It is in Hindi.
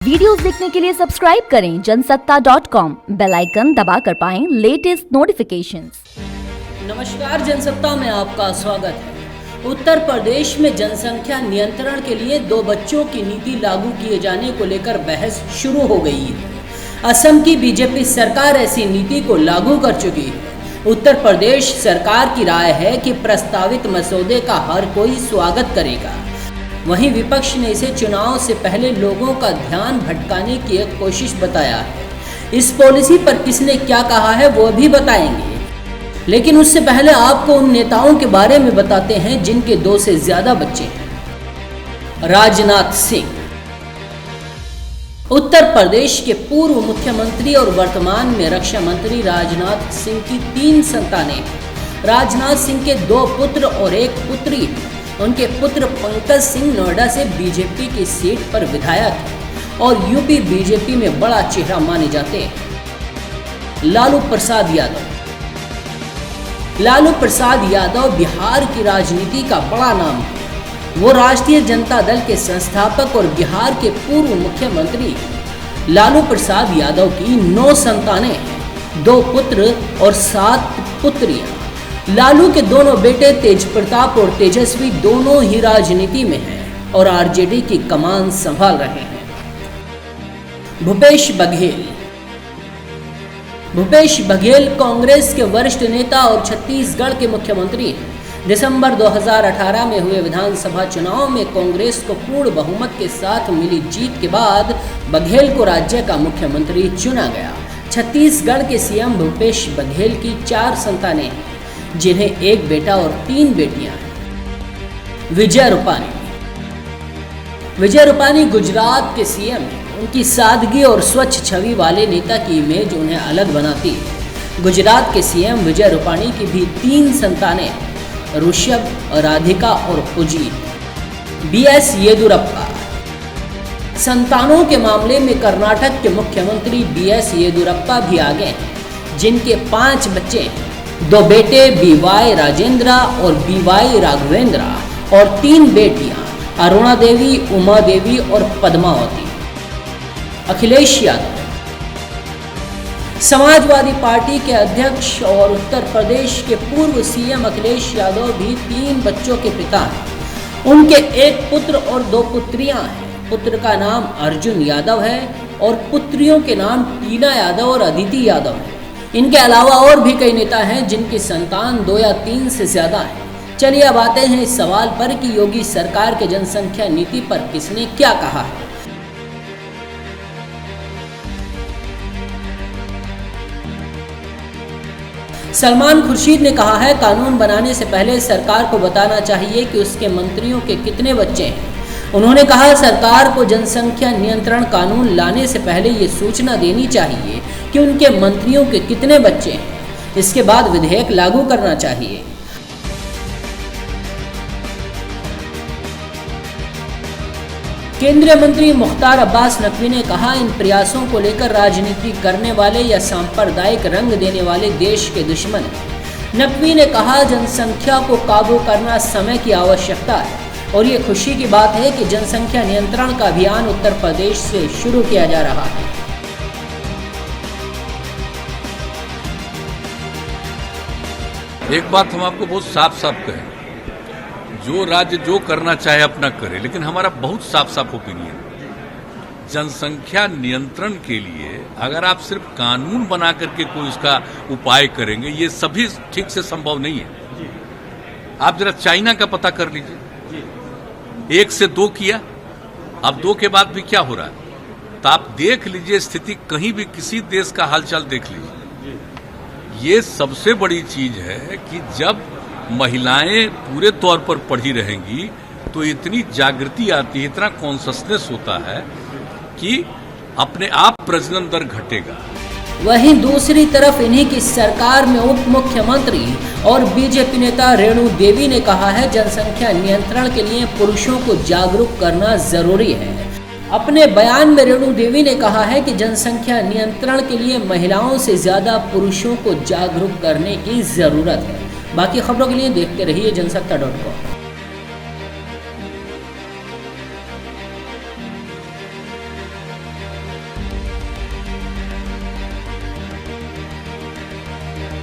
वीडियोस देखने के लिए सब्सक्राइब करें जनसत्ता.com, बेल आइकन दबाकर पाएं लेटेस्ट नोटिफिकेशंस। नमस्कार, जनसत्ता में आपका स्वागत है। उत्तर प्रदेश में जनसंख्या नियंत्रण के लिए 2 बच्चों की नीति लागू किए जाने को लेकर बहस शुरू हो गई है। असम की बीजेपी सरकार ऐसी नीति को लागू कर चुकी है। उत्तर प्रदेश सरकार की राय है कि प्रस्तावित मसौदे का हर कोई स्वागत करेगा। वहीं विपक्ष ने इसे चुनाव से पहले लोगों का ध्यान भटकाने की एक कोशिश बताया है। इस पॉलिसी पर किसने क्या कहा है वो भी बताएंगे, लेकिन उससे पहले आपको उन नेताओं के बारे में बताते हैं जिनके 2 से ज्यादा बच्चे हैं। राजनाथ सिंह उत्तर प्रदेश के पूर्व मुख्यमंत्री और वर्तमान में रक्षा मंत्री राजनाथ सिंह की 3 संतानें हैं। राजनाथ सिंह के 2 पुत्र और 1 पुत्री हैं। उनके पुत्र पंकज सिंह नोएडा से बीजेपी की सीट पर विधायक हैं और यूपी बीजेपी में बड़ा चेहरा माने जाते हैं। लालू प्रसाद यादव बिहार की राजनीति का बड़ा नाम है। वो राष्ट्रीय जनता दल के संस्थापक और बिहार के पूर्व मुख्यमंत्री लालू प्रसाद यादव की 9 संतानें हैं, 2 पुत्र और 7 पुत्रियां। लालू के दोनों बेटे तेज प्रताप और तेजस्वी दोनों ही राजनीति में हैं और आरजेडी की कमान संभाल रहे हैं। भूपेश बघेल कांग्रेस के वरिष्ठ नेता और छत्तीसगढ़ के मुख्यमंत्री हैं। दिसंबर 2018 में हुए विधानसभा चुनाव में कांग्रेस को पूर्ण बहुमत के साथ मिली जीत के बाद बघेल को राज्य का मुख्यमंत्री चुना गया। छत्तीसगढ़ के सीएम भूपेश बघेल की 4 संतानें हैं, जिन्हें 1 बेटा और 3 बेटियां हैं। विजय रूपानी गुजरात के सीएम हैं। उनकी सादगी और स्वच्छ छवि वाले नेता की इमेज उन्हें अलग बनाती है। गुजरात के सीएम विजय रूपानी की भी 3 संतानें हैं, ऋषभ, राधिका और पुजीत। बीएस येदुरप्पा संतानों के मामले में कर्नाटक के मुख्यमंत्री बीएस येदुरप्पा भी आगे हैं, जिनके 5 बच्चे हैं, 2 बेटे बीवाई राजेंद्र और बीवाई राघवेंद्र और 3 बेटियां अरुणा देवी, उमा देवी और पद्मावती। अखिलेश यादव समाजवादी पार्टी के अध्यक्ष और उत्तर प्रदेश के पूर्व सीएम अखिलेश यादव भी 3 बच्चों के पिता हैं। उनके 1 पुत्र और 2 पुत्रियां हैं। पुत्र का नाम अर्जुन यादव है और पुत्रियों के नाम टीना यादव और अदिति यादव है। इनके अलावा और भी कई नेता हैं जिनकी संतान 2 या 3 से ज्यादा हैं। चलिए अब आते हैं इस सवाल पर कि योगी सरकार के जनसंख्या नीति पर किसने क्या कहा है। सलमान खुर्शीद ने कहा है, कानून बनाने से पहले सरकार को बताना चाहिए कि उसके मंत्रियों के कितने बच्चे हैं। उन्होंने कहा, सरकार को जनसंख्या नियंत्रण कानून लाने से पहले ये सूचना देनी चाहिए कि उनके मंत्रियों के कितने बच्चे हैं। इसके बाद विधेयक लागू करना चाहिए। केंद्रीय मंत्री मुख्तार अब्बास नकवी ने कहा, इन प्रयासों को लेकर राजनीति करने वाले या सांप्रदायिक रंग देने वाले देश के दुश्मन हैं। नकवी ने कहा, जनसंख्या को काबू करना समय की आवश्यकता है और ये खुशी की बात है कि जनसंख्या नियंत्रण का अभियान उत्तर प्रदेश से शुरू किया जा रहा है। एक बात हम आपको बहुत साफ कहें, जो राज्य जो करना चाहे अपना करे, लेकिन हमारा बहुत साफ ओपिनियन, जनसंख्या नियंत्रण के लिए अगर आप सिर्फ कानून बना करके कोई इसका उपाय करेंगे, ये सभी ठीक से संभव नहीं है। आप जरा चाइना का पता कर लीजिए, 1 से 2 किया, अब 2 के बाद भी क्या हो रहा है, तो आप देख लीजिए स्थिति, कहीं भी किसी देश का हालचाल देख लीजिए। ये सबसे बड़ी चीज है कि जब महिलाएं पूरे तौर पर पढ़ी रहेंगी तो इतनी जागृति आती है, इतना कॉन्शसनेस होता है कि अपने आप प्रजनन दर घटेगा। वहीं दूसरी तरफ इन्हीं की सरकार में उप मुख्यमंत्री और बीजेपी नेता रेणु देवी ने कहा है, जनसंख्या नियंत्रण के लिए पुरुषों को जागरूक करना जरूरी है। अपने बयान में रेणु देवी ने कहा है कि जनसंख्या नियंत्रण के लिए महिलाओं से ज्यादा पुरुषों को जागरूक करने की जरूरत है। बाकी खबरों के लिए देखते रहिए जनसत्ता.com।